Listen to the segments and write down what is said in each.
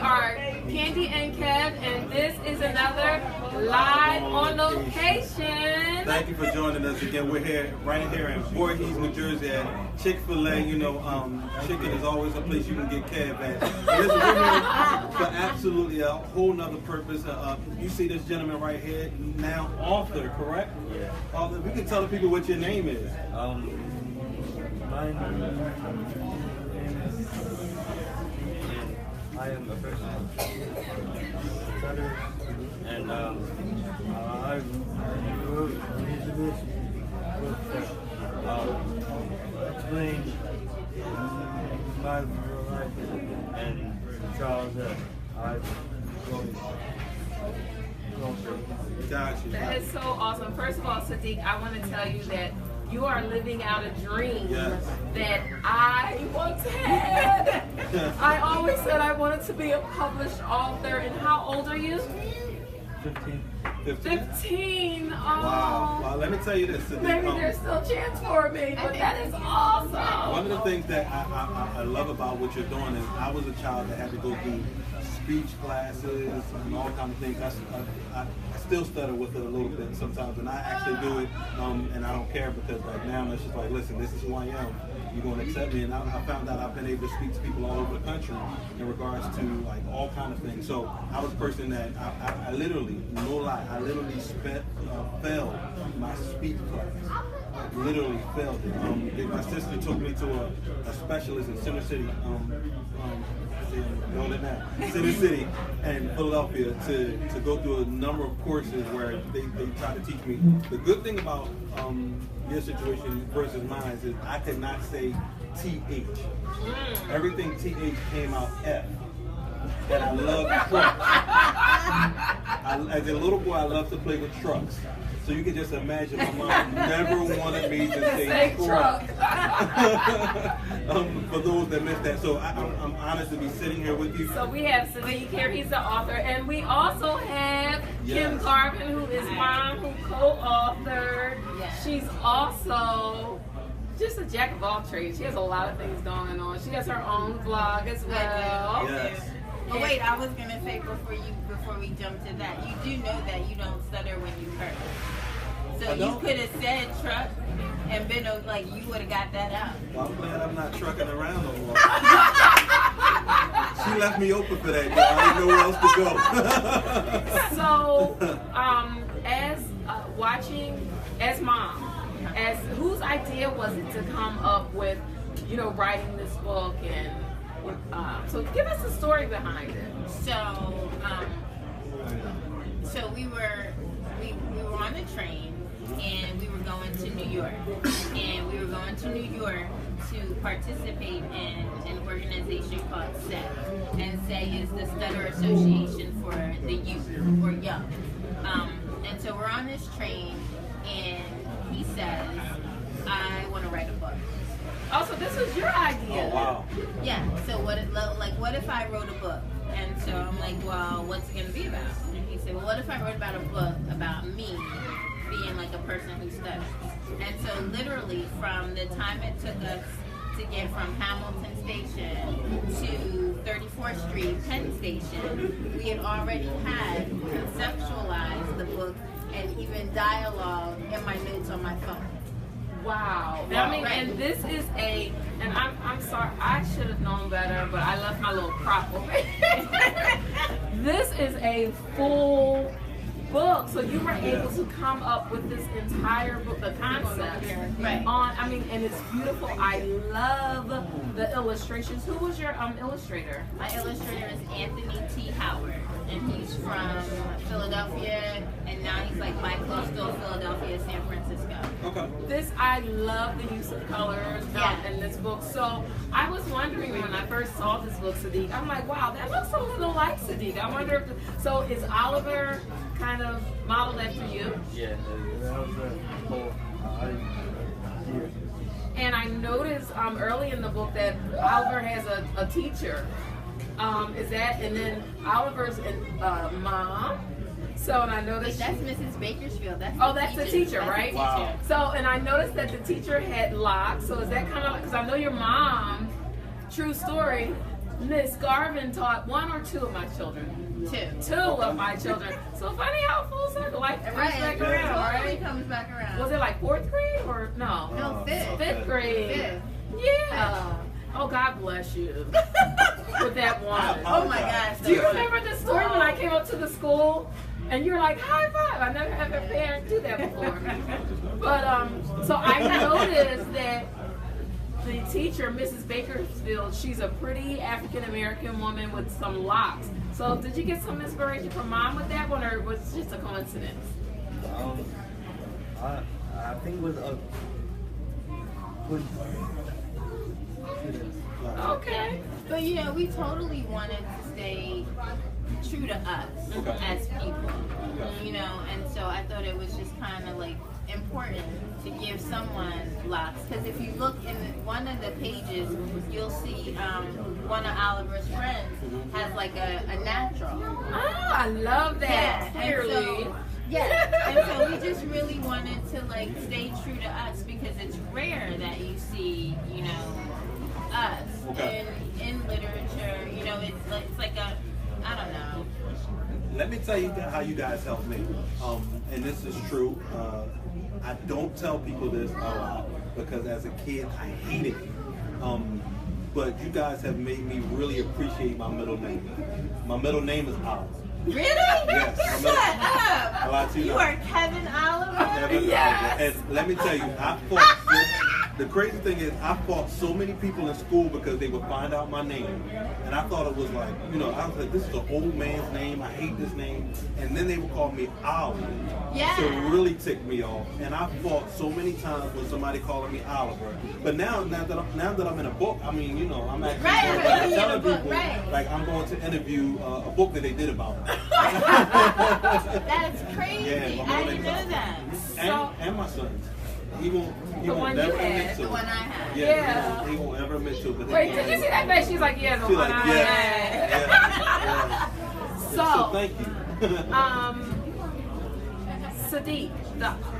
are Candy and Kev, and this is another live on location. Thank you for joining us again. We're here, right here in Voorhees, New Jersey at Chick-fil-A. You know, chicken is always a place you can get Kev at. And listen, we're here for absolutely a whole nother purpose. You see this gentleman right here, now author, correct? Yeah. Author. We can tell the people what your name is. My name is, I am a person stutter, and I wrote this book explain my life and trials that I've going through. Gotcha. That is so awesome. First of all, Sadiq, I want to tell you that you are living out a dream that I once had. I always said I wanted to be a published author. And how old are you? 15. 15. Oh. Wow. Well, let me tell you this, Sadiq. Maybe there's still a chance for me, but that is awesome. One of the things that I love about what you're doing is I was a child that had to go through speech classes and all kinds of things. I still stutter with it a little bit sometimes, and I actually do it, and I don't care because like now it's just like, listen, this is who I am. You're going to accept me, and I found out I've been able to speak to people all over the country in regards to like all kinds of things. So I was a person that I literally, no lie, I literally failed my speech class. Literally failed it. My sister took me to a specialist in Center City, Center City and Philadelphia to go through a number of courses where they try to teach me. The good thing about your situation versus mine is I could not say TH. Everything TH came out F. And I love trucks. As a little boy, I loved to play with trucks. So you can just imagine my mom never wanted me to say truck. For those that missed that. So I'm honored to be sitting here with you. So we have Sadiq here, he's the author, and we also have Kim Garvin, who is mom, who co-authored. She's also just a jack of all trades. She has a lot of things going on. She has her own vlog as well. Yes. Oh wait, I was gonna say before we jump to that, you do know that you don't stutter when you curse. So you could have said truck and been like you would have got that out. Well, I'm glad I'm not trucking around no more. She left me open for that, y'all. I didn't know where else to go. So, as watching, as mom, as whose idea was it to come up with, writing this book and so give us the story behind it. So we were on a train and we were going to New York, and we were going to New York to participate in an organization called SAY, and SAY is the Stutter Association for the Youth or Young. And so we're on this train, and he says, "I want to write a book." Oh, so this was your idea. Oh, wow. Yeah. So what if I wrote a book? And so I'm like, well, what's it gonna be about? And he said, well, what if I wrote about a book about me being like a person who stutters? And so literally from the time it took us to get from Hamilton Station to 34th Street, Penn Station, we had already had conceptualized the book and even dialogue in my notes on my phone. Wow. I mean, and this is and I'm sorry, I should have known better, but I left my little prop over here. This is a full book, so you were able to come up with this entire book, the concept, and it's beautiful. I love the illustrations. Who was your illustrator? My illustrator is Anthony T. Howard, and he's from Philadelphia, and now he's like bi-coastal Philadelphia, San Francisco. Okay. I love the use of colors in this book. So I was wondering when I first saw this book, Sadiq, I'm like, wow, that looks a little like Sadiq. I wonder if, so is Oliver kind of modeled after you? Yeah, that was the whole idea. And I noticed early in the book that Oliver has a teacher. Is that, and then Oliver's mom. So, and I noticed that's Mrs. Bakersfield. That's the teacher, right? Wow. So, and I noticed that the teacher had locks. So, is that kind of, because I know your mom, true story, Miss Garvin taught one or two of my children. Two of my children. So funny how full circle life comes back around, Totally right? comes back around. Was it like 4th grade or no? No, fifth. 5th grade. Fifth. Yeah. Oh, God bless you. With that one. Oh my gosh. Do you remember the story when I came up to the school and you're like, high five? I never had a parent do that before. But so I noticed that the teacher, Mrs. Bakersfield, she's a pretty African American woman with some locks. So did you get some inspiration from mom with that one, or was it just a coincidence? I think it was a good. Okay. But you know, we totally wanted to stay true to us as people. You know, and so I thought it was just kind of like important to give someone locks, because if you look in one of the pages, you'll see one of Oliver's friends has like a natural. Oh, I love that. Clearly. And so we just really wanted to like stay true to us, because it's rare that you see, you know, us in literature. You know, it's like a, I don't know. Let me tell you how you guys helped me, and this is true. I don't tell people this a lot because as a kid I hated it. But you guys have made me really appreciate my middle name. My middle name is Oliver. Really? Yes. Shut up. A lot to You are Kevin Oliver? Kevin Yes. Oliver. And let me tell you, I fought. The crazy thing is, I fought so many people in school because they would find out my name, and I thought it was like, you know, I was like, this is an old man's name. I hate this name. And then they would call me Oliver. Yeah. So it really ticked me off. And I fought so many times with somebody calling me Oliver. But now that I'm in a book, I mean, you know, I'm actually telling people, like, I'm going to interview a book that they did about me. That's crazy. Yeah, I didn't know that. And my sons. He won't one never you had. admit to The it. one I had. Yeah. He won't ever admit to it. But Wait, did you see that face? She's like, yeah, the She's one like, I had. yeah. So thank you. Sadiq,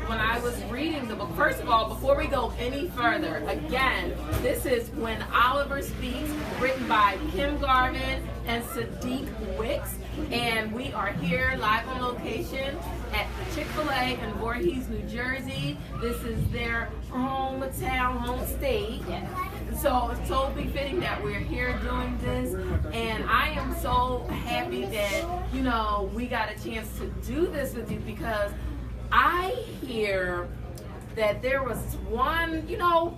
when I was reading the book, first of all, before we go any further, again, this is When Oliver Speaks, written by Kim Garvin and Sadiq Wicks, and we are here live on location at the Chick-fil-A in Voorhees, New Jersey. This is their hometown, home state. Yes. So it's so befitting that we're here doing this, and I am so happy that, you know, we got a chance to do this with you, because I hear that there was one, you know,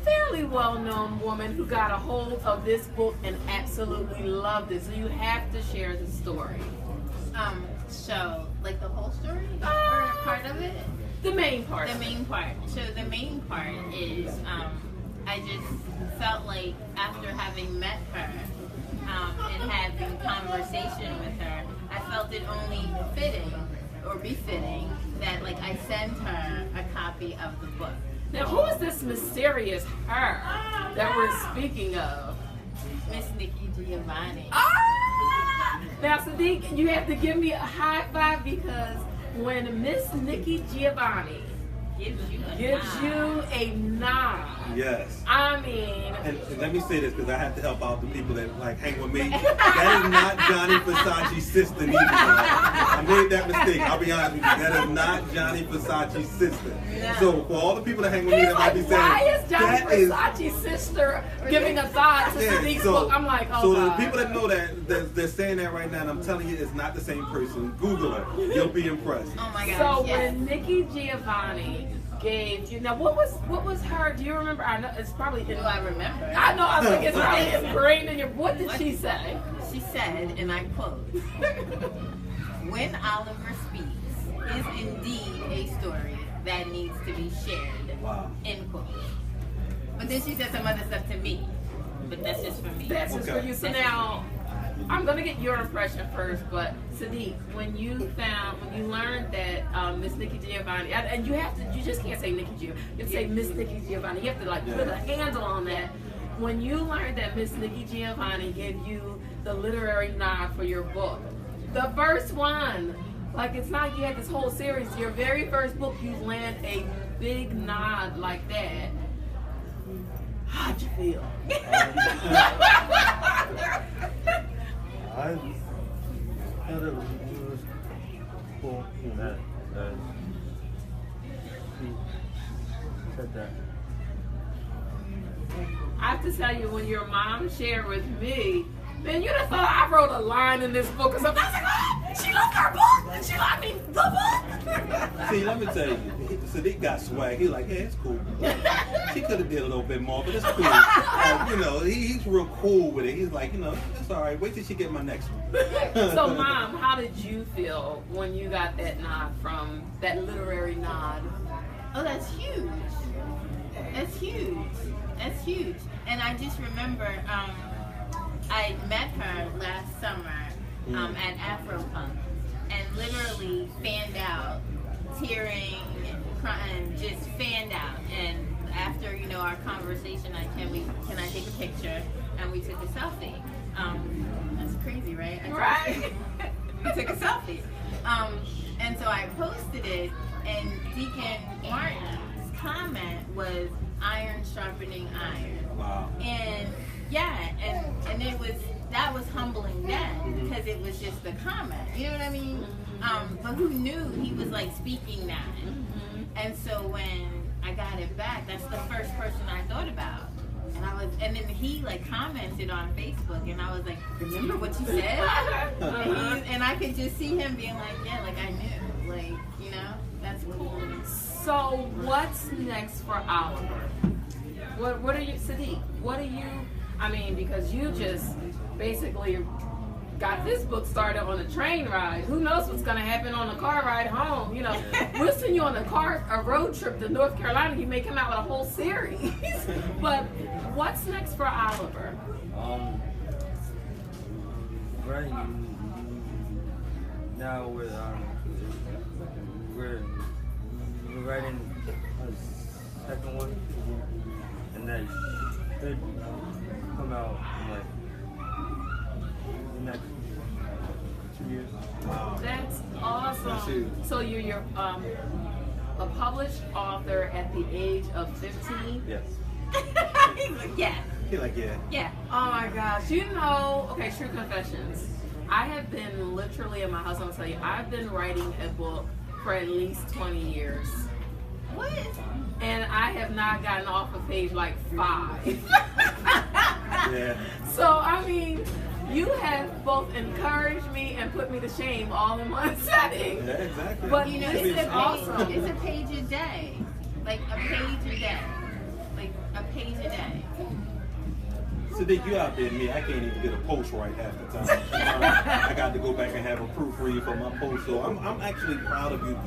fairly well-known woman who got a hold of this book and absolutely loved it. So you have to share the story. So, like the whole story? Or part of it? The main part. The main part. So the main part is, I just felt like after having met her and having conversation with her, I felt it only fitting or befitting that like I send her a copy of the book. Now, who is this mysterious her that we're speaking of? Miss Nikki Giovanni. Now, Sadiq, you have to give me a high five, because when Miss Nikki Giovanni gives you a nod, Yes. I mean, And let me say this, because I have to help out the people that like hang with me. That is not Johnny Versace's sister neither. I made that mistake. I'll be honest with you. That is not Johnny Versace's sister. No. So for all the people that hang with me he's that might like, be saying, why is Johnny that is Versace's sister giving a thought to Sadiq's book? I'm like, oh so God. the people that know that, they're saying that right now, and I'm telling you, it's not the same person. Google her. You'll be impressed. Oh my gosh. So yes. when Nikki Giovanni gave you, now what was her? Do you remember? I know it's probably. Do I remember? I know. I was like, it's probably ingrained in your. What did she say? She said, and I quote, "When Oliver speaks is indeed a story that needs to be shared." Wow. End quote. But then she said some other stuff to me. But that's just for me. That's just for you. So now, I'm gonna get your impression first. But Sadiq, when you learned that Miss Nikki Giovanni, and you just can't say Nikki Giovanni. You have to say Miss Nikki Giovanni. You have to like put a handle on that. When you learned that Miss Nikki Giovanni gave you the literary nod for your book, the first one, like it's not like you had this whole series. Your very first book, you land a big nod like that. How'd you feel? I thought it was cool that he said that. I have to tell you, when your mom shared with me, man, you'd have thought I wrote a line in this book or something. I was like, oh, she loved her book. She loved me, the book. See, let me tell you, Sadiq got swag. He's like, yeah, it's cool. She could have did a little bit more, but it's cool. You know, he's real cool with it. He's like, you know, it's all right. Wait till she get my next one. So, Mom, how did you feel when you got that nod from that literary nod? Oh, that's huge. That's huge. That's huge. And I just remember I met her last summer at Afropunk and literally fanned out, tearing and crying, just fanned out. And after, you know, our conversation, can I take a picture? And we took a selfie. That's crazy, right? Right. We took a selfie. And so I posted it, and Deacon Martin's comment was iron sharpening iron. Wow. And yeah, and that was humbling then, because it was just the comment. You know what I mean? But who knew he was like speaking that? And so when I got it back, that's the first person I thought about. And then he like commented on Facebook, and I was like, remember what you said? And I could just see him being like, yeah, like I knew, like, you know, that's what he was. So what's next for Oliver? What are you, Sadiq? What are you? I mean, because you just basically got this book started on a train ride. Who knows what's going to happen on a car ride home? You know, we'll send you on a road trip to North Carolina. You may come out with a whole series. But what's next for Oliver? Right now we're writing a second one, and that should come out in like the next 2 years. Wow. That's awesome. That's huge. So you're a published author at the age of 15? Yes. He's like, yeah. He's like, yeah. Yeah. Oh my gosh. You know, okay, true confessions. I have been literally in my house, I'm gonna tell you, I've been writing a book for at least 20 years. What? And I have not gotten off of page like 5. Yeah. So, I mean, you have both encouraged me and put me to shame all in one setting. Yeah, exactly. But You know, this it's is awesome. It's a page a day. Like a page a day. Like a page a day. Sadiq, you out there and me, I can't even get a post right half the time. I got to go back and have a proofread for my post. So I'm actually proud of you.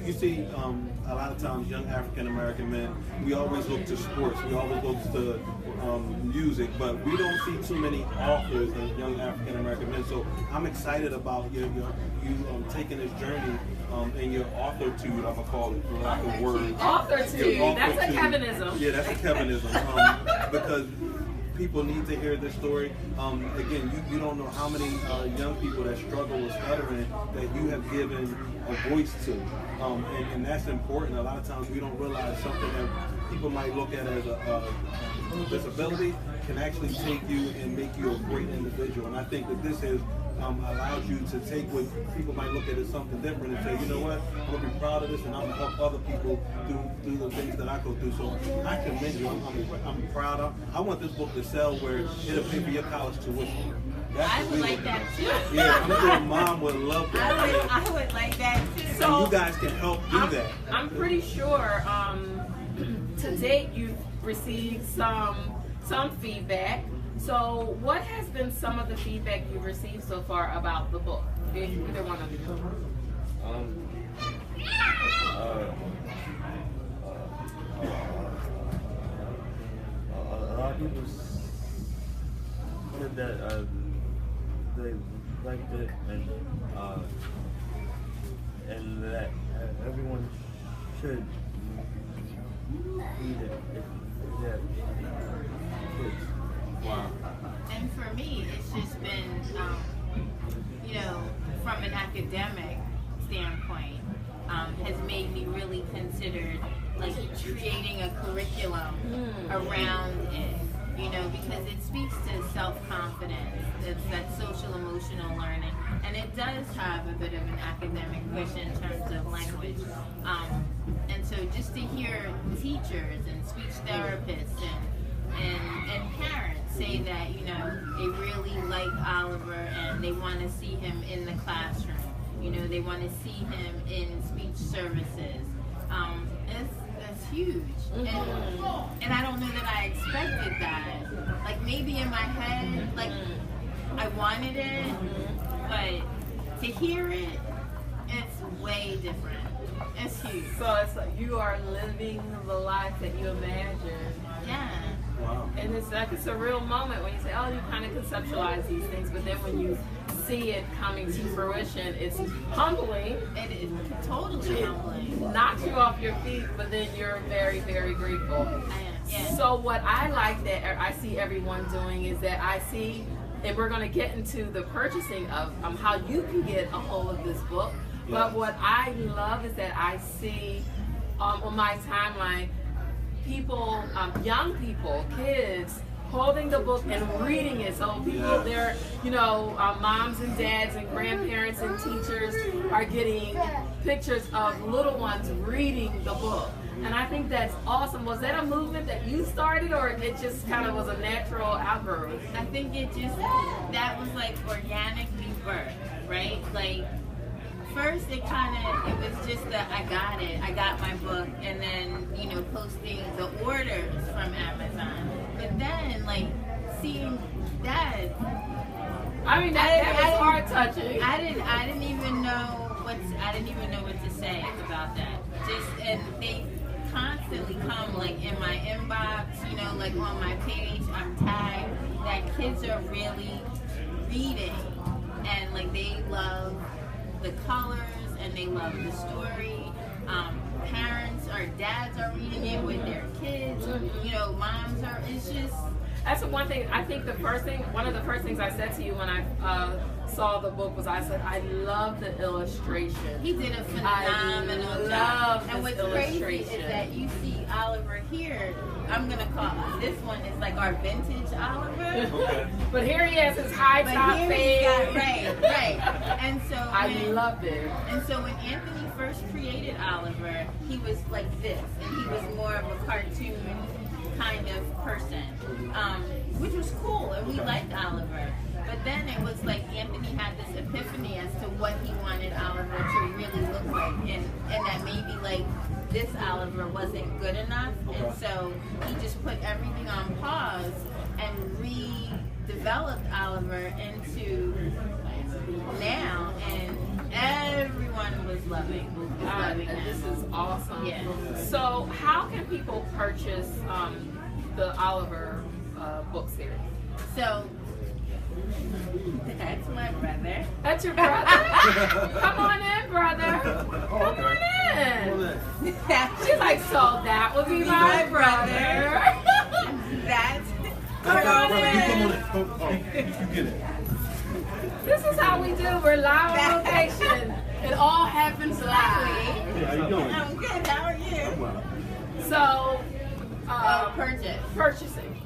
You see, a lot of times young African American men, we always look to sports, we always look to music, but we don't see too many authors as young African American men. So I'm excited about you taking this journey and your authoritude, I'm gonna call it, for lack of words. Authoritude. That's a Kevinism. Yeah, that's a Kevinism. Because people need to hear this story. Again, you don't know how many young people that struggle with stuttering that you have given a voice to. And that's important. A lot of times we don't realize something that people might look at as a disability can actually take you and make you a great individual. And I think that this has allows you to take what people might look at as something different and say, you know what, I'm going to be proud of this and I'm going to help other people do the things that I go through. So I commend you. I'm proud of. I want this book to sell where it'll pay for your college tuition. I would like that too. Yeah, I'm sure Mom would love that. I would like that too. So you guys can help do that. I'm pretty sure to date you've received some feedback. So what has been some of the feedback you've received so far about the book? Either one of you. A lot of people said that they liked it and that everyone should read it if they have kids. Wow. And for me, it's just been, you know, from an academic standpoint, has made me really consider like creating a curriculum around it. you know, because it speaks to self-confidence. It's that social emotional learning, and it does have a bit of an academic push in terms of language. And so just to hear teachers and speech therapists and parents say that, you know, they really like Oliver and they want to see him in the classroom. You know, they want to see him in speech services. It's huge. And I don't know that I expected that. Like, maybe in my head, like, I wanted it, but to hear it, it's way different. It's huge. So it's like you are living the life that you imagined. Yeah. Wow. And it's like it's a real moment when you say, oh, you kind of conceptualize these things, but then when you see it coming to fruition, it's humbling. It is totally humbling. Knocks you off your feet, but then you're very, very grateful. I am. Yeah. So what I like that I see everyone doing is that I see, and we're going to get into the purchasing of how you can get a hold of this book. But what I love is that I see on my timeline people, young people, kids, holding the book and reading it. So people, they're, you know, moms and dads and grandparents and teachers are getting pictures of little ones reading the book. And I think that's awesome. Was that a movement that you started, or it just kind of was a natural outgrowth? I think it just, that was like organically birthed, right? Like, first it was just that I got my book, and then, you know, posting the orders from Amazon. But then, like, seeing that, I mean, that was heart touching. I didn't even know what to say about that. And they constantly come, like, in my inbox, you know, like on my page, I'm tagged that kids are really reading, and like they love the colors and they love the story. Parents or dads are reading it with their kids. You know, moms are. It's just. That's one thing. I think one of the first things I said to you when I saw the book was, I said, I love the illustration. He did a phenomenal job. And what's crazy is that you see Oliver here. I'm gonna call this one is like our vintage Oliver. But here he has his high top fade. Right. And so I love it. And so when Anthony first created Oliver, he was like this, and he was more of a cartoon kind of person, which was cool, and we liked Oliver. But then it was like Anthony had this epiphany as to what he wanted Oliver to really look like, and that maybe like this Oliver wasn't good enough, and so he just put everything on pause and redeveloped Oliver into now, and everyone was loving This is awesome. Yeah. So how can people purchase the Oliver book series? So that's my brother. That's your brother? Come on in, brother. Come on in. She's like, so that would be my brother. That's Come on in. You get it. This is how we do. We're live on location. It all happens live. Hey, how you doing? I'm good. How are you? Well, So, Purchasing. purchasing.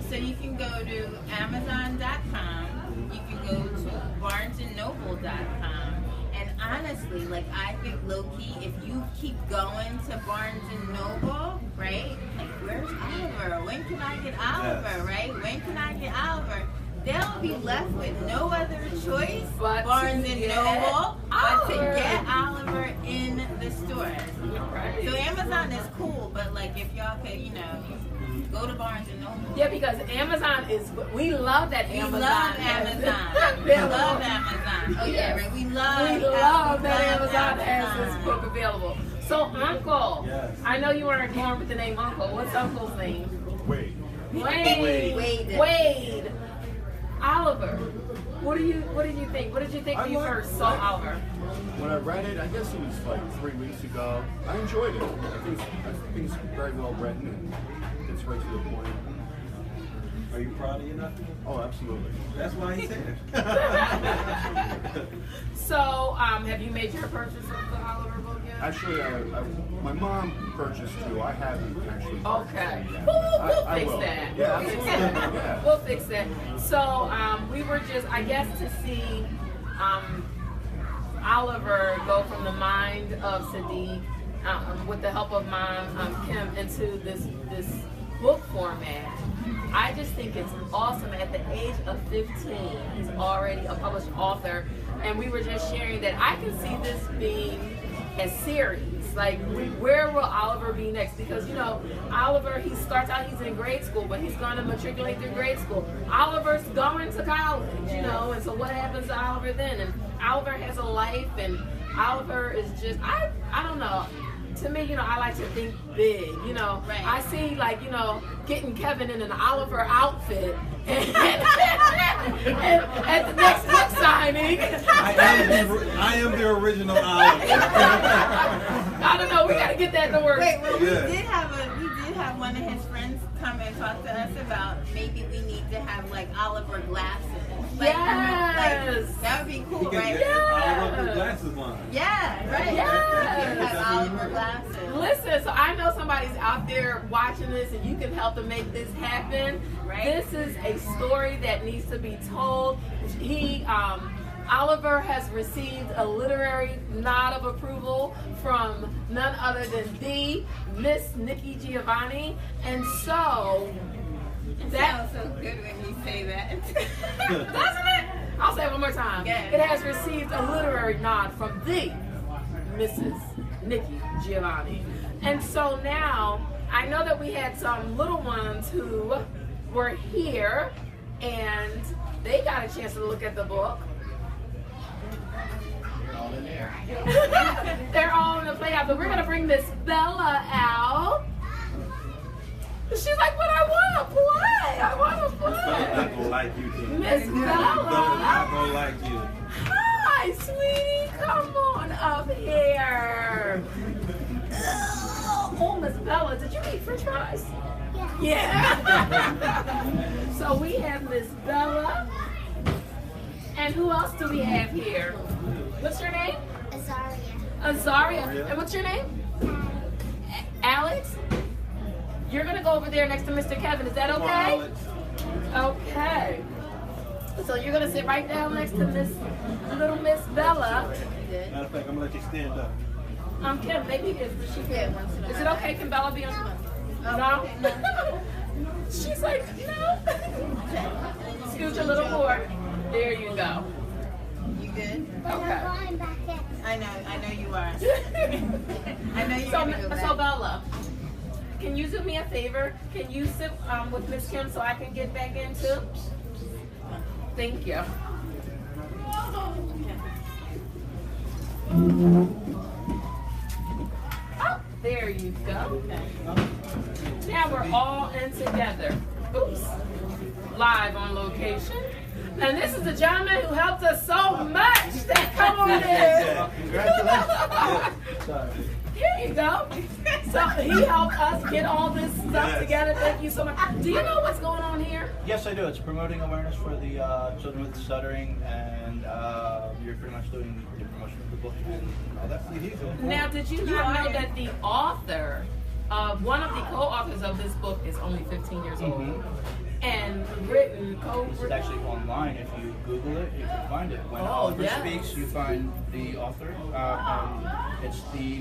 So you can go to Amazon.com. You can go to BarnesandNoble.com. And honestly, like I think low-key, if you keep going to Barnes and Noble, right? Like, where's Oliver? When can I get Oliver? Yes. Right? When can I get Oliver? They'll be left with no other choice But Barnes to and get Noble but to Oliver. get Oliver in the stores. Right. So Amazon is cool, but like if y'all could, you know, go to Barnes and Noble. Yeah, because Amazon is, we love that We Amazon. love has Amazon. this We available. love Amazon. Oh yeah, right. We love that Amazon has Amazon. this book available. So, Uncle, Yes. I know you weren't born with the name Uncle. What's Uncle's name? wait. Wade. Wade. Oliver. What did you think? What did you think when you first saw Oliver? When I read it, I guess it was like 3 weeks ago. I enjoyed it. I think it's very well written and gets right to the point. Are you proud of your nephew? Oh, absolutely. That's why he said it. So, have you made your purchase of the Oliver book yet? Actually, I My mom purchased two. I haven't actually. Okay. Yeah. We'll I fix will. that. Yeah, We'll fix absolutely. that. Yeah. We'll fix that. So we were just, I guess, to see Oliver go from the mind of Sadiq with the help of Mom Kim into this book format. I just think it's awesome. At the age of 15, he's already a published author, and we were just sharing that I can see this being a series. Like, where will Oliver be next? Because, you know, Oliver, he starts out, he's in grade school, but he's going to matriculate through grade school. Oliver's going to college, you know, and so what happens to Oliver then? And Oliver has a life, and Oliver is just, I don't know. To me, you know, I like to think big, you know. Right. I see, like, you know, getting Kevin in an Oliver outfit and at the next book signing. I am the original Oliver. I don't know, we gotta get that in the works. Wait, well, Yeah. we did have one of his friends come and talk to us about maybe we need to have like Oliver glasses. Like, Yes. like, that would be He cool, can right? get Oliver with glasses on. Yeah, right. Yes. We could have Oliver glasses. Listen, so I know somebody's out there watching this and you can help to make this happen. Right. This is a story that needs to be told. Oliver has received a literary nod of approval from none other than the Miss Nikki Giovanni. And so, It that sounds so good when you say that. doesn't it? I'll say it one more time. Yeah. It has received a literary nod from the Mrs. Nikki Giovanni. And so now, I know that we had some little ones who were here and they got a chance to look at the book. They're all in the playhouse, but we're gonna bring Miss Bella out. She's like, but I wanna play. I wanna Bella's not play. gonna like you, Kim. Miss Bella's not Bella. gonna like you. Hi, sweetie. Come on up here. Oh, Miss Bella, did you eat French fries? Yeah. So we have Miss Bella. And who else do we have here? What's your name? Azaria. And what's your name? Alex? You're going to go over there next to Mr. Kevin. Is that Come on, okay? Alex. Okay. So you're going to sit right down next to little Miss Bella. Matter of fact, I'm gonna let you stand up. Kim, maybe is she Yeah, once in a Is it while. okay? Can Bella be on? Oh, No? okay, no. She's like, no. Scoot a little more. There you go. You good? Okay. I know you are. I know you're gonna go So back. Bella, can you do me a favor? Can you sit with Miss Kim so I can get back in too? Thank you. Oh, there you go. Now we're all in together. Oops. Live on location. And this is the gentleman who helped us so much. Come on in. Congratulations. Here you go. So he helped us get all this stuff Yes. together. Thank you so much. Do you know what's going on here? Yes, I do. It's promoting awareness for the children with stuttering, and you're pretty much doing the promotion of the book and all that. Now, did you not know that the author, one of the co-authors of this book is only 15 years old? Mhm. And This is actually online. If you Google it, you can find it. When Oh, Oliver yes. speaks, you find the author.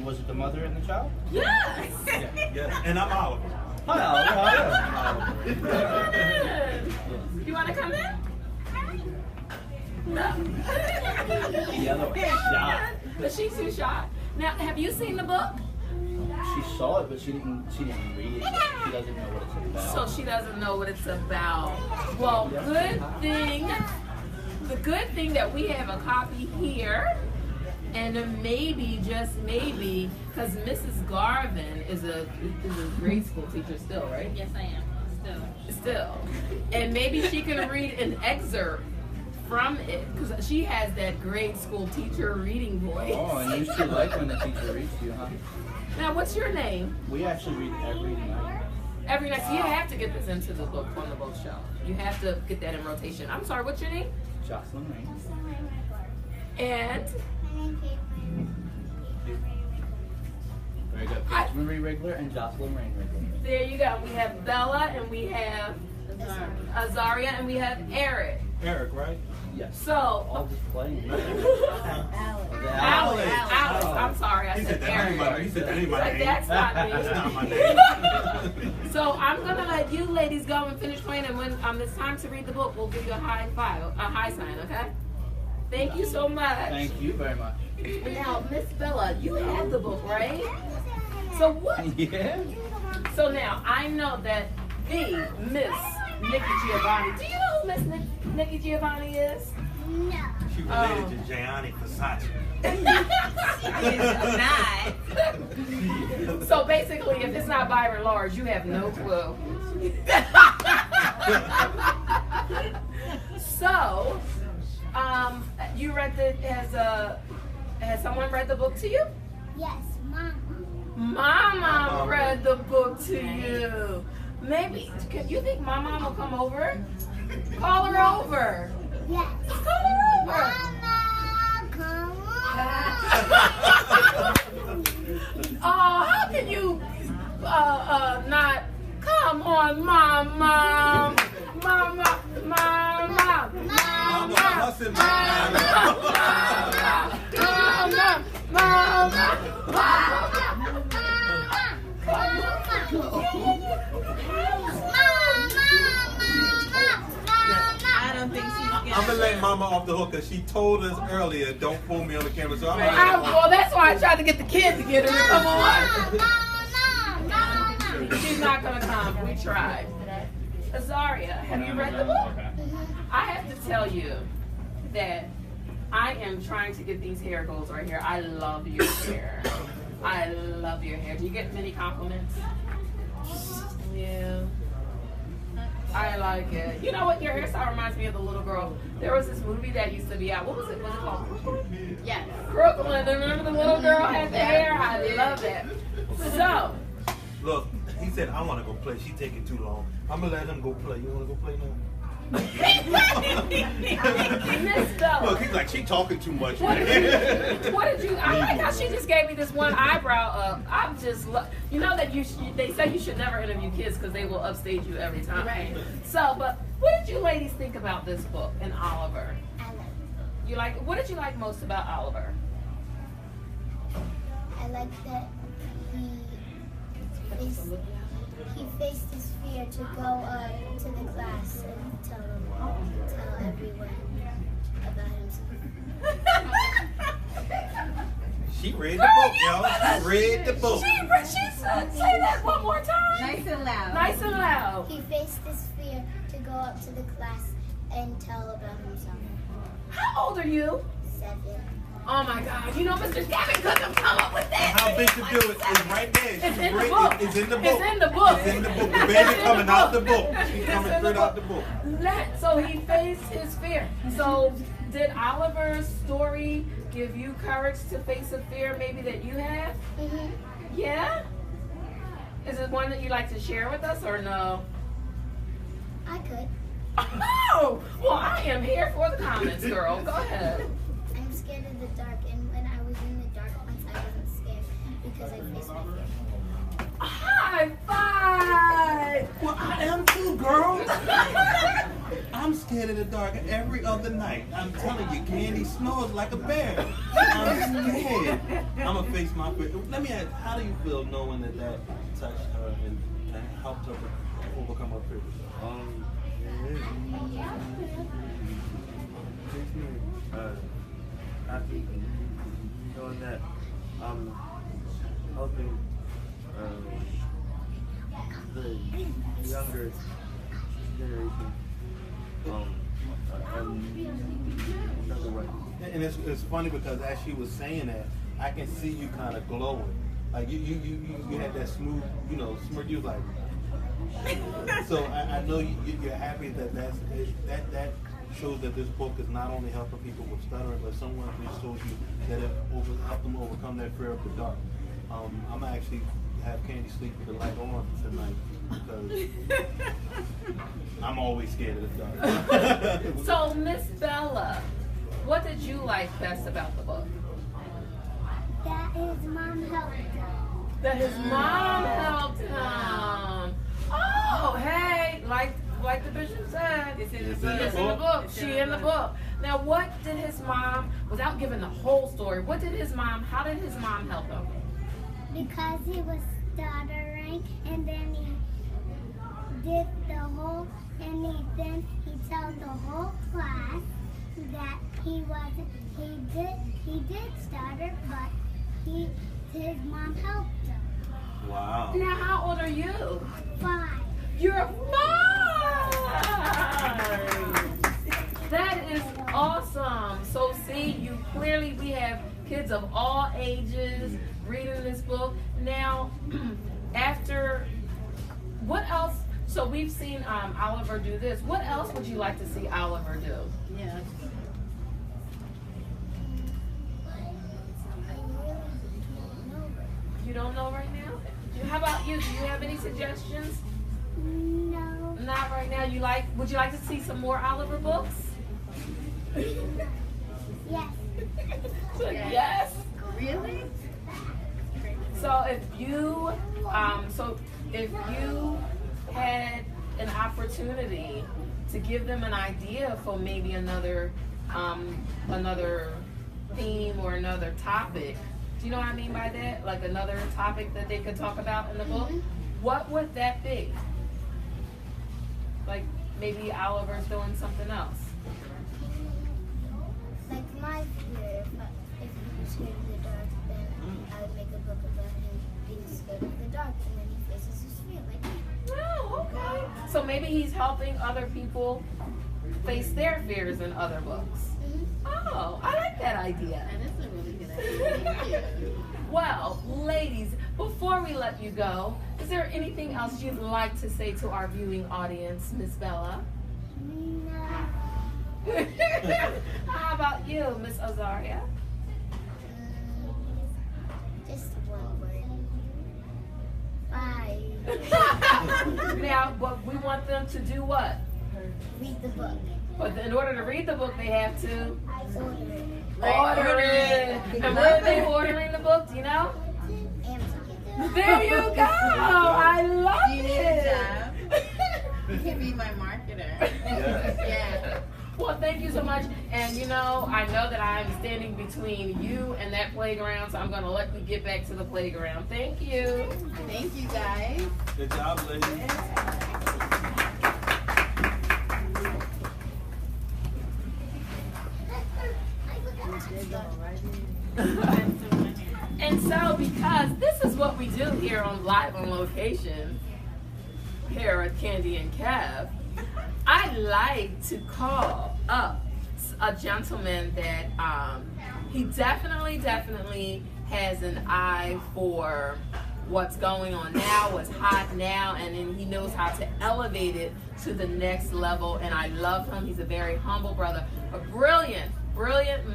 Was it the mother and the child? Yes! Yes. And I'm Oliver. Hi, Oliver. You want to come in? No. The other one. Shot. But she's too shy. Now, have you seen the book? She saw it, but she didn't read it yet. She doesn't know what it's about. So she doesn't know what it's about. Well, good thing. The good thing that we have a copy here, and then maybe, just maybe, because Mrs. Garvin is a grade school teacher still, right? Yes, I am. Still. And maybe she can read an excerpt from it, because she has that grade school teacher reading voice. Oh, and you still like when the teacher reads to you, huh? Now, what's your name? We actually read every night. Every night. So you have to get this into the book on the bookshelf. You have to get that in rotation. I'm sorry, what's your name? Jocelyn Rain. And Very good. Paige Marie Rigler and Jocelyn Rain Rigler. There you go. We have Bella and we have Azaria and we have Eric. Eric, right? Yes. So, All just playing. Alex. I'm sorry, I He said said that ain't Eric. my, he said that ain't He's my like, name. that's not me. That's not my name. So I'm gonna let you ladies go and finish playing, and when it's time to read the book, we'll give you a high five, a high sign, okay? Thank you so much. Thank you very much. Now, Miss Bella, you have the book, right? So what? Yeah. So now I know that the Miss Nikki Giovanni. Do you know who Miss Nikki Giovanni is? She related to Gianni Versace. It's not. So basically, if it's not Byron Large, you have no clue. So, you read has someone read the book to you? Yes, Mama. Mama read the book to you. Maybe, you think my mom will come over? Call her over. Yes. Call her over. Mama, come Oh, how can you not come on, Mama? Mama, Mama, Mama, Listen, I don't think she's gonna. I'm gonna let Mama off the hook because she told us earlier, don't pull me on the camera. So I'm Well, that's why I tried to get the kid to get her to come on. She's not gonna come. We tried. Azaria, have you read the book? I have to tell you that I am trying to get these hair goals right here. I love your hair. I love your hair. Do you get many compliments? Yeah. I like it. You know what? Your hairstyle reminds me of the little girl. There was this movie that used to be out. What was it? Was it called Brooklyn? Yes. Brooklyn. Remember the little girl had the hair? I love that. So, Look, he said, I want to go play. She taking too long. I'm going to let him go play. You want to go play now? Miss Bella. Look, he's like, she talking too much. What did you? I like how she just gave me this one eyebrow up. I'm just, you know that they say you should never interview kids because they will upstage you every time. Right. So, but what did you ladies think about this book and Oliver? I like What did you like most about Oliver? I like that he faced his fear to go to the class and tell everyone about himself. She read the book, y'all. She read the book. She said, say that one more time. Nice and loud. Nice and loud. He faced his fear to go up to the class and tell about himself. How old are you? 7. Oh my God! You know, Mr. Gavin couldn't have come up with that. How big to do it is right there. It's She in the read book. It's in the book. It's in the book. It's in the book. The It's baby in coming the out the book. book. She's It's coming in straight the out the book. So he faced his fear. So did Oliver's story give you courage to face a fear maybe that you have? Mm-hmm. Yeah? Is it one that you like to share with us or no? I could. Oh! Well, I am here for the comments, girl. Go ahead. I'm scared of the dark, and when I was in the dark once, I wasn't scared because I faced my fear. High five! Well, I am too, girl. I'm scared of the dark every other night. I'm telling you, Candy snores like a bear. I'm scared. I'm going to face my fear. Let me ask, how do you feel knowing that touched her and helped her overcome her fear? Happy knowing that I'm helping the younger generation another way. And it's funny because as she was saying that, I can see you kind of glowing. Like you had that smooth, smirk. You was like, so I know you're happy that shows that this book is not only helping people with stuttering, but someone just shows you that it helped them overcome that fear of the dark. I'm gonna actually have Candy sleep with the light on tonight because I'm always scared of the dark. So, Miss Bella, what did you like best about the book? That is Mom helped. that his mom helped him. Oh, hey, like the bishop said, It's in the It's book. in the it's in the book. It's She in the book. Now, what did his mom, without giving the whole story, how did his mom help him? Because he was stuttering, and then he did the whole, and then he told the whole class that he did stutter, but his mom helped him. Wow. Now, how old are you? 5. You're 5! That is awesome. So see, we have kids of all ages reading this book. Now, what else? So we've seen Oliver do this. What else would you like to see Oliver do? Yeah. You don't know right now? How about you? Do you have any suggestions? No. Not right now. Would you like to see some more Oliver books? Yes. Yes. Really? So if you had an opportunity to give them an idea for maybe another theme or another topic, do you know what I mean by that? Like another topic that they could talk about in the book? What would that be? Like maybe Oliver's doing something else. Like my fear, if he was scared of the dark, then I would make a book about him being scared of the dark, and then he faces his fear like me. Oh, okay. So maybe he's helping other people face their fears in other books. Oh, I like that idea. And it's a really good idea. Thank you. Well, ladies, before we let you go, is there anything else you'd like to say to our viewing audience, Miss Bella? No. How about you, Miss Azaria? Just one word. Bye. Now, but we want them to do what? Read the book. But in order to read the book, they have to Order it. order it. And where are they ordering the book? Do you know? Amazon. There you go. I love Do you need a it. job? You can be my marketer. Yeah. Well, thank you so much. And I know that I'm standing between you and that playground, so I'm going to let you get back to the playground. Thank you. Thank you guys. Good job, ladies. And so, because this is what we do here on Live on Location, here at Candy and Kev, I like to call up a gentleman that he definitely has an eye for what's going on now, what's hot now, and then he knows how to elevate it to the next level. And I love him. He's a very humble brother, a brilliant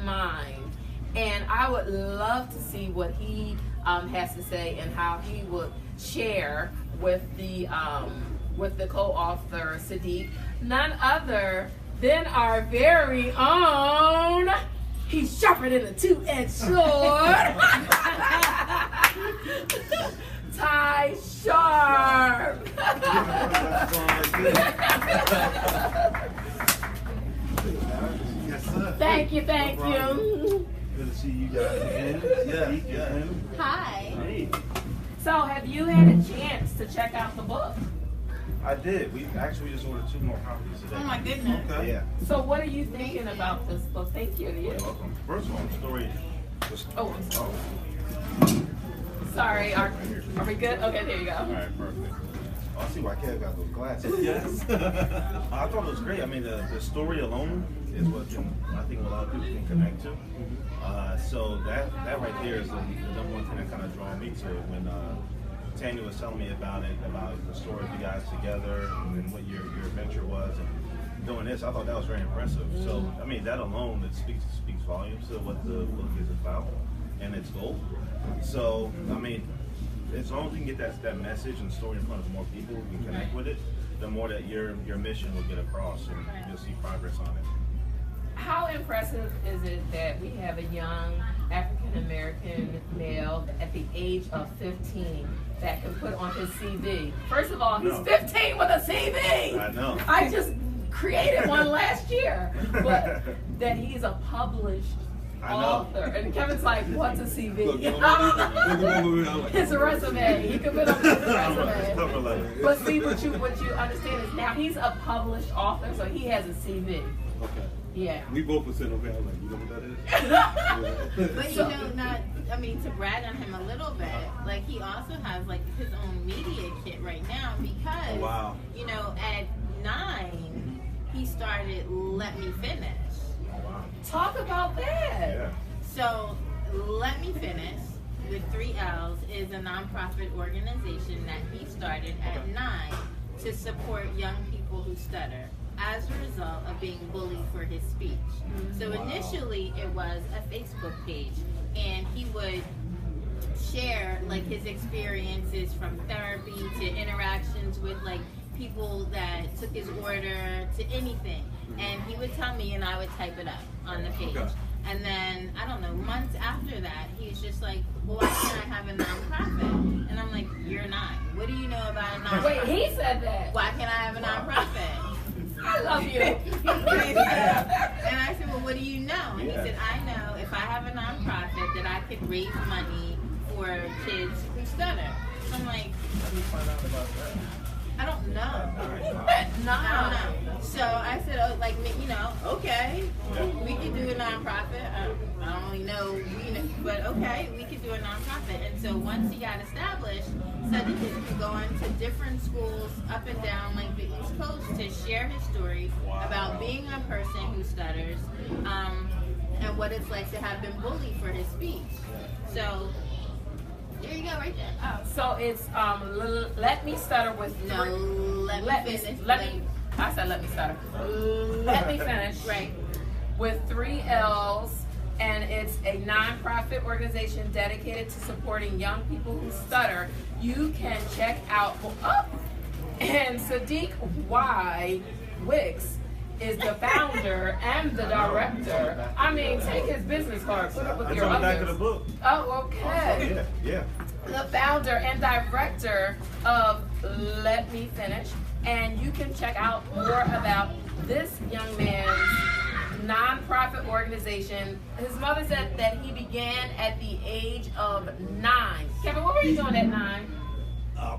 mind. And I would love to see what he has to say and how he would share with the co-author Sadiq, none other than our very own. He's sharper than a two-edged sword. Ty Sharp. Yes, sir. Thank you. Good to see you guys again. Yeah. Hi. Hey, So, have you had a chance to check out the book? I did. We just ordered 2 more copies today. Oh my goodness. Okay. Yeah. So, what are you thinking about this book? Thank you. You're welcome. First of all, the story was. Oh, sorry. Are we good? Okay, there you go. All right, perfect. Oh, I see why Kev got those glasses. Yes. I thought it was great. I mean, the story alone is what I think a lot of people can connect to. So that right there is the number one thing that kind of drew me to it when Tanya was telling me about the story of you guys together and what your adventure was and doing this. I thought that was very impressive. So I mean, that alone it speaks volumes to what the book is about and its goal. So I mean, as long as we can get that message and story in front of more people who can connect with it, the more that your mission will get across and you'll see progress on it. How impressive is it that we have a young African American male at the age of 15 that can put on his CV. First of all, he's No. 15 with a CV. I know. I just created one last year, but that he's a published I know. author. And Kevin's like, what's a CV? Look, you know, His resume. He could put up his Cover resume. letter. But see, what you understand is now he's a published author, so he has a CV. Okay. Yeah. We both were sitting over here. I was like, you know what that is? But you know, not, I mean, to brag on him a little bit, like he also has like his own media kit right now because, Oh, wow. you know, at 9, he started Let Me Finish. Wow. Talk about that. Yeah. So, Let Me Finish, with 3 L's, is a nonprofit organization that he started at 9 to support young people who stutter as a result of being bullied for his speech. So initially it was a Facebook page, and he would share like his experiences from therapy to interactions with like people that took his order to anything. And he would tell me and I would type it up on the page. Okay. And then, I don't know, months after that, he's just like, well, why can't I have a nonprofit? And I'm like, you're 9. What do you know about a nonprofit? Wait, he said that. Why can't I have a nonprofit? I love you. And I said, well, what do you know? And he Yeah. said, I know if I have a nonprofit that I could raise money for kids who stutter. I'm like, How do you find out about that? I don't know. Nah. I don't know. So I said, oh, like, you know, okay, we could do a nonprofit. I don't really know, but okay, we could do a nonprofit. And so once he got established, so he could go into different schools up and down like the East Coast to share his story about being a person who stutters, and what it's like to have been bullied for his speech. So there you go, right there. So it's let me stutter with No, let me finish. I said let me stutter. Let me finish. Right. With 3 L's, and it's a nonprofit organization dedicated to supporting young people who stutter. You can check out and Sadiq Y. Wicks is the founder and the director. I mean, take his business card, put it with It's your on the back of others. the book. Oh, okay. Yeah. The founder and director of Let Me Finish, and you can check out more about this young man's nonprofit organization. His mother said that he began at the age of 9. Kevin, what were you doing at 9?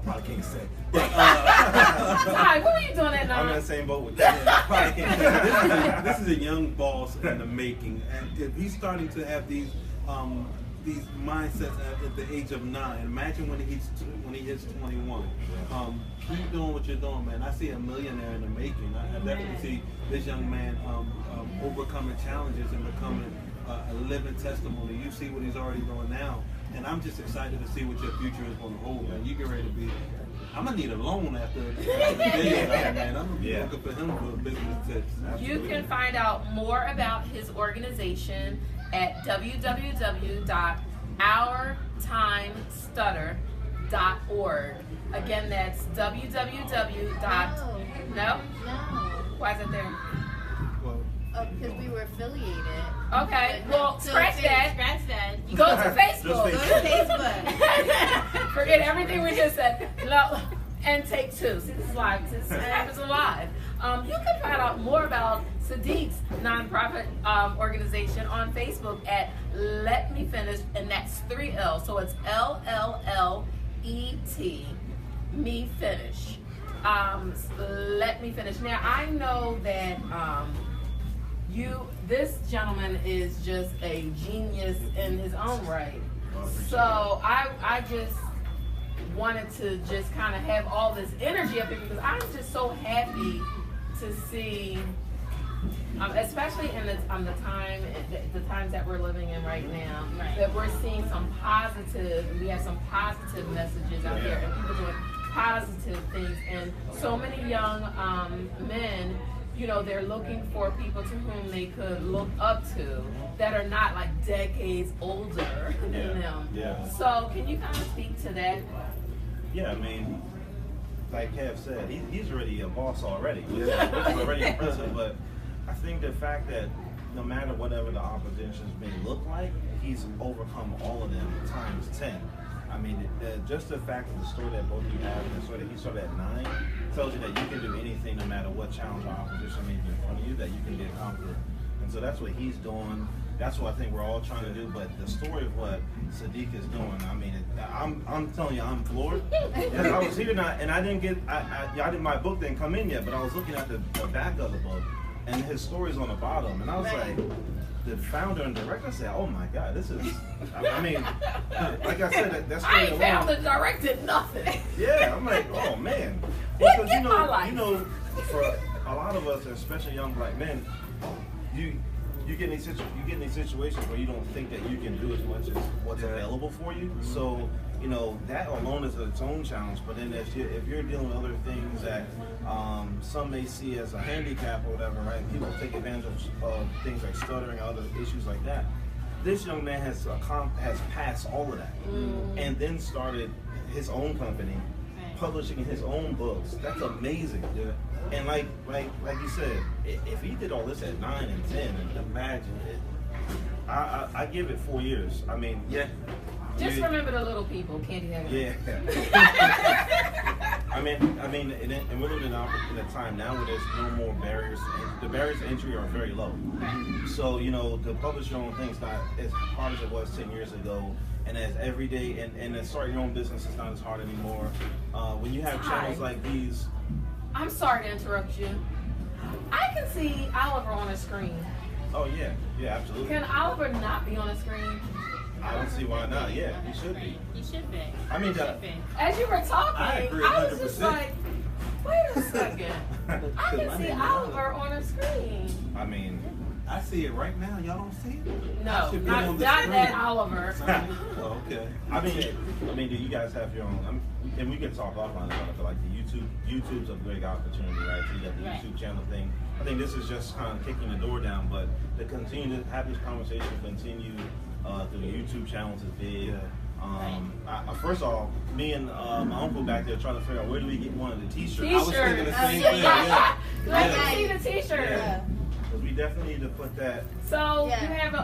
Probably can't say. Ty, what were you doing at 9? I'm in the same boat with that. Probably can't say. This is a young boss in the making, and if he's starting to have these mindsets at the age of 9, imagine when he hits 21. Keep doing what you're doing, man. I see a millionaire in the making. I definitely see this young man overcoming challenges and becoming a living testimony. You see what he's already doing now, and I'm just excited to see what your future is going to hold, man. You get ready to be. I'm gonna need a loan after the day, man. I'm gonna be looking for him for business tips. You can find out more about his organization at www.ourtimestutter.org. Again, that's www. No? No. Why is it there? Well, Oh, because we were affiliated. Okay, But well, so scratch that. Scratch that. You Go to Just Facebook. Go to Facebook. Forget everything we just said. No, and take 2. See, this is live. This happens live. You can find out more about Sadiq's nonprofit organization on Facebook at Let Me Finish, and that's 3 L. So it's LLLET, Me Finish. Let Me Finish. Now I know that this gentleman is just a genius in his own right. So I just wanted to just kind of have all this energy up here because I'm just so happy to see, especially in the times that we're living in right now, that we're seeing some positive. We have some positive messages out there, and people doing positive things. And so many young men, you know, they're looking for people to whom they could look up to that are not like decades older than them. Yeah. So can you kind of speak to that? Yeah, I mean, like Kev said, he's already a boss already. He's already impressive, but I think the fact that no matter whatever the oppositions may look like, he's overcome all of them times 10. I mean, just the fact of the story that both of you have and the story that he started at 9 tells you that you can do anything no matter what challenge or opposition may be in front of you, that you can be a conqueror. And so that's what he's doing. That's what I think we're all trying to do. But the story of what Sadiq is doing, I mean, I'm telling you, I'm floored. I was here and I didn't get, my book didn't come in yet, but I was looking at the back of the book, and his story's on the bottom, and I was like, the founder and director said, "Oh my God, this is." I mean, like I said, that's. I ain't found and directed nothing. Yeah, I'm like, oh man, What because my life? you know, for a lot of us, especially young black men, you get in these situations where you don't think that you can do as much as what's available for you. So, you know, that alone is its own challenge. But then if you're dealing with other things that some may see as a handicap or whatever, right? People take advantage of things like stuttering, other issues like that. This young man has passed all of that, and then started his own company, publishing his own books. That's amazing. Yeah. And like you said, if he did all this at 9 and 10, and imagine it. I give it 4 years. I mean, yeah. Just remember the little people, Candy. Yeah. I mean, and we're living in a time now where there's no more barriers. The barriers to entry are very low. So, you know, to publish your own thing's not as hard as it was 10 years ago. And as every day, and starting your own business is not as hard anymore. When you have channels like these. I'm sorry to interrupt you. I can see Oliver on a screen. Oh yeah, absolutely. Can Oliver not be on a screen? I don't see why not. Yeah, he should be. He should be. I mean, as you were talking, I agree I was just 100%. like, wait a second. I can see Oliver on a screen. I mean, I see it right now. Y'all don't see it? No, should be not on the that screen. Oliver. Oh, okay. I mean, do you guys have your own? And we can talk offline about it, but like YouTube's a big opportunity, right? So you got the YouTube channel thing. I think this is just kind of kicking the door down, but to continue to have this conversation continue through the YouTube channels is big. First off, me and my uncle back there trying to figure out where do we get one of the T-shirts. I was thinking the same thing. Yeah. Let me see the T-shirt. Yeah. Because we definitely need to put that. So you have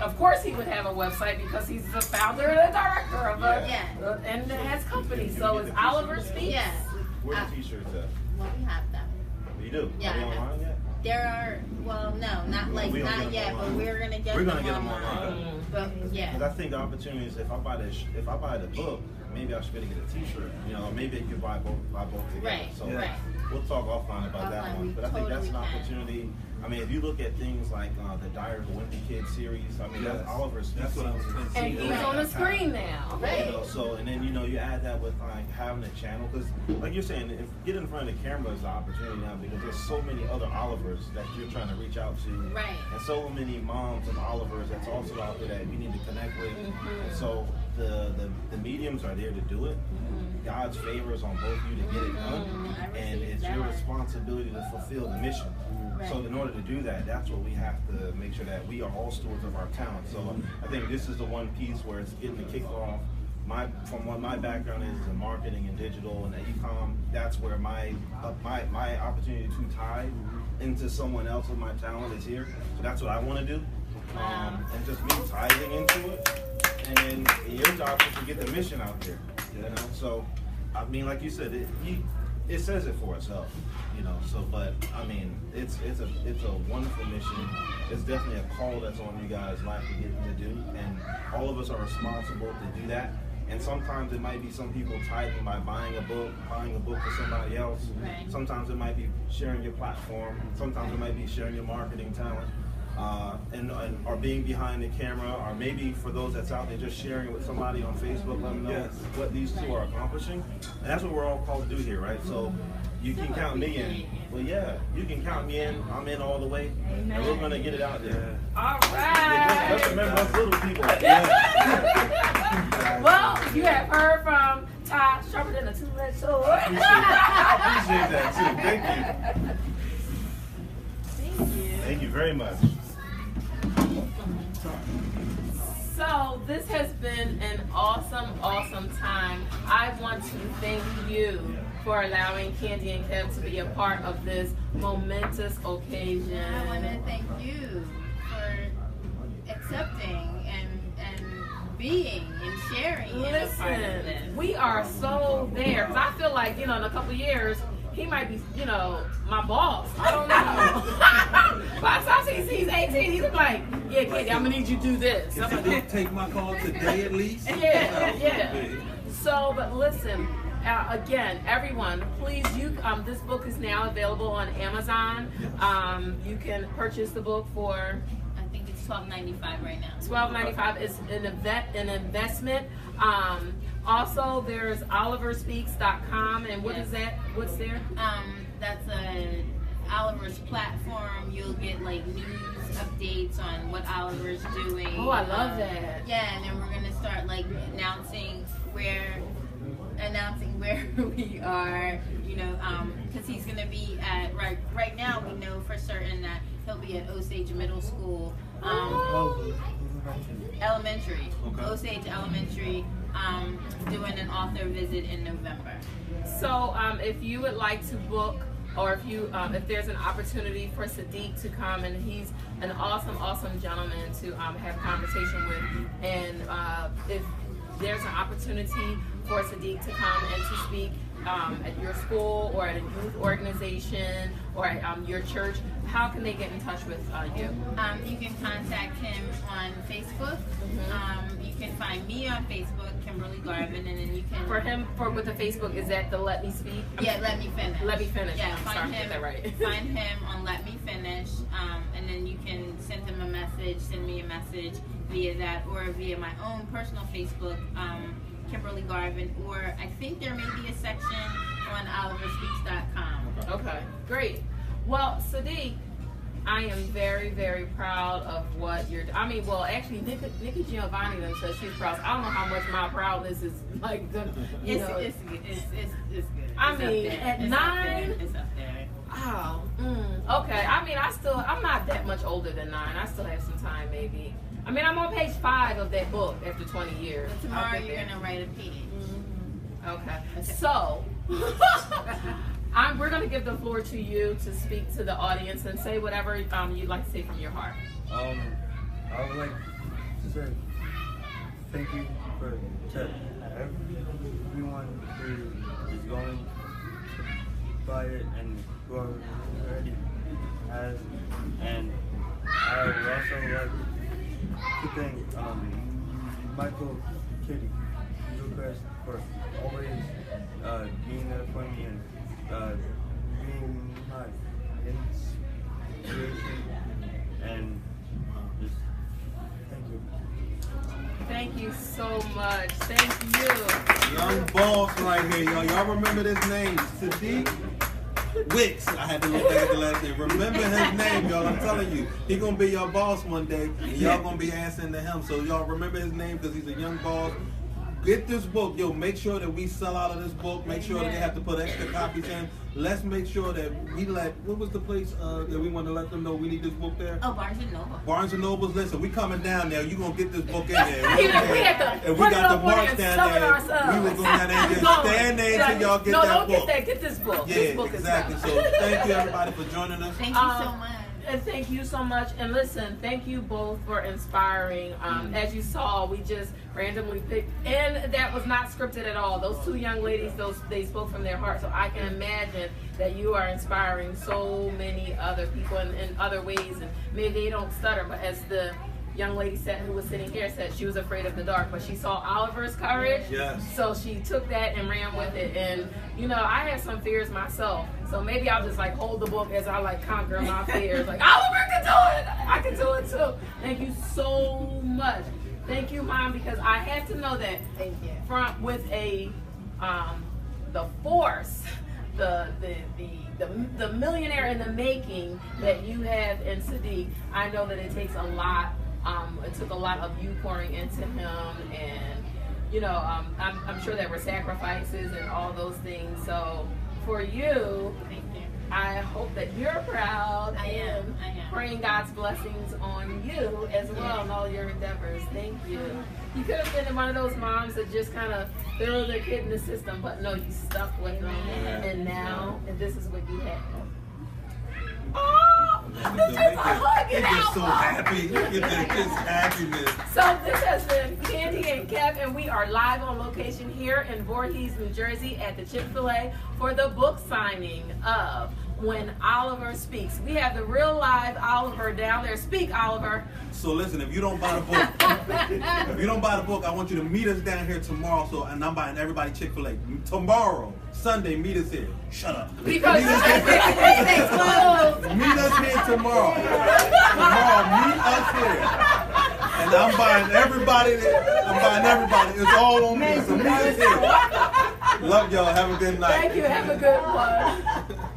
of course he would have a website because he's the founder and the director of and has companies. So it's Oliver Speaks. Yeah. Where are the T-shirts at? Well, we have them. You do? Yeah. Are they online yet? There are, well, no, not yet, but we're gonna get them online. But yeah. Because I think the opportunity is if I buy the book, maybe I should be able to get a T-shirt. You know, maybe I could buy both together. Right. So We'll talk offline about that one. But I think that's an totally can. opportunity. I mean, if you look at things like the Diary of a Wimpy Kid series, I mean, that's Oliver's. That's what I was And thinking. he's on the screen now. You know, so and then you add that with like having a channel because like you're saying, if get in front of the camera is the opportunity now because there's so many other Olivers that you're trying to reach out to, Right. and so many moms of Olivers that's also out there that we need to connect with. And so the mediums are there to do it. God's favor is on both of you to get it done, and it's your responsibility to fulfill the mission. So in order to do that, that's what we have to make sure that we are all stewards of our talent. So I think this is the one piece where it's getting the kickoff. From what my background is in marketing and digital and e-com, that's where my opportunity to tie into someone else with my talent is here. So that's what I want to do, and just me tithing into it. And then your job is to get the mission out there. You know, so I mean, like you said, it says it for itself. You know, so but I mean, it's a wonderful mission. It's definitely a call that's on you guys' life to get to do, and all of us are responsible to do that. And sometimes it might be some people tithing by buying a book for somebody else. Right. Sometimes it might be sharing your platform. Sometimes it might be sharing your marketing talent. Or being behind the camera, or maybe for those that's out there, just sharing it with somebody on Facebook, let them know what these two are accomplishing. And that's what we're all called to do here, right? So you can count me in. Well, yeah, you can count me in. I'm in all the way. And we're going to get it out there. All right. Just remember us little people. Well, you have heard from Ty, sharper than a two-edged sword. I appreciate that too. Thank you. Thank you. Thank you very much. So this has been an awesome time. I want to thank you for allowing Candy and Kev to be a part of this momentous occasion. I want to thank you for accepting being and sharing and a part of this. Listen, we are so there. 'Cause I feel like, in a couple of years, he might be, my boss. I don't know. By the time he's 18, he's like, yeah, Katie, I'm going to need you to do this. If you don't take my call today at least. Yeah. So, but listen, again, everyone, please, this book is now available on Amazon. You can purchase the book for... I think it's $12.95 right now. $12.95 is an investment. Also, there's OliverSpeaks.com, and what is that? What's there? That's Oliver's platform. You'll get like news updates on what Oliver's doing. Oh, I love that. Yeah, and then we're gonna start like announcing where we are. Because he's gonna be at right now. We know for certain that he'll be at Osage Middle School. Elementary. Okay. Osage Elementary. Doing an author visit in November. So, if you would like to book, or if there's an opportunity for Sadiq to come, and he's an awesome gentleman to have conversation with, and if there's an opportunity for Sadiq to come and to speak at your school or at a youth organization or at your church, how can they get in touch with you? You can contact him on Facebook. You can find me on Facebook, Kimberly Garvin, and then you can... With the Facebook, is that the Let Me Speak? Yeah, Let Me Finish. Let Me Finish. Yeah, I'm sorry, get that right. Find him on Let Me Finish, and then you can send him a message, send me a message via that, or via my own personal Facebook, Kimberly Garvin, or I think there may be a section on OliverSpeaks.com. Okay, great. Well, Sadiq, I am very, very proud of what you're doing. Actually, Nikki Giovanni then says she's proud. I don't know how much my proudness is like. It's good. At 9, it's up there. Oh, okay. I'm not that much older than 9. I still have some time, maybe. I'm on page 5 of that book after 20 years. But tomorrow you're gonna write a page. Okay. So, we're going to give the floor to you to speak to the audience and say whatever you'd like to say from your heart. I would like to say thank you to everyone who is going to buy it and who already has. And I would also like to thank Michael, Kitty, Lucas for always being there for me and being my inspiration, and just thank you. Thank you so much. Thank you. Young boss right here, y'all. Y'all remember this name, Sadiq Wicks. I had to look back at the last name. Remember his name, y'all. I'm telling you, he gonna be your boss one day, and y'all gonna be answering to him. So y'all remember his name because he's a young boss. Get this book, make sure that we sell out of this book. Make sure that they have to put extra copies in. Let's make sure that we what was the place that we want to let them know we need this book there? Oh, Barnes & Noble. Barnes & Noble's, listen, we coming down there. You going to get this book in there. And we got the marks down there. We was going down there and just stand there until y'all get that book. No, don't get that. Get this book. Yeah, this book exactly. Is so thank you, everybody, for joining us. Thank you so much. And thank you so much. And listen, thank you both for inspiring. As you saw, we just randomly picked, and that was not scripted at all. Those two young ladies, they spoke from their heart. So I can imagine that you are inspiring so many other people in other ways. And maybe they don't stutter, but as the young lady said who was sitting here said, she was afraid of the dark, but she saw Oliver's courage. Yes. So she took that and ran with it. And I have some fears myself. So maybe I'll just hold the book as I conquer my fears. Oliver can do it. I can do it too. Thank you so much. Thank you, Mom, because I had to know that. Thank you. With the force, the millionaire in the making that you have in Sadiq, I know that it takes a lot. It took a lot of you pouring into him, and I'm sure there were sacrifices and all those things. So for you, Thank you. I hope that you're proud. I am. Praying God's blessings on you as well in all your endeavors. Thank you. You could have been one of those moms that just kind of threw their kid in the system, but no, you stuck with them, and now this is what you have. Oh, this is a hug it They're just out. so happy. Look at that, just happiness. So this has been Candy and are live on location here in Voorhees, New Jersey at the Chick-fil-A for the book signing of When Oliver Speaks. We have the real live Oliver down there. Speak, Oliver. So listen, if you don't buy the book, I want you to meet us down here tomorrow. So, and I'm buying everybody Chick-fil-A tomorrow, Sunday. Meet us here. Shut up. Because meet us here tomorrow. Tomorrow, meet us here. And I'm buying everybody. It's all on me. So meet us here. Love y'all. Have a good night. Thank you. Have a good one.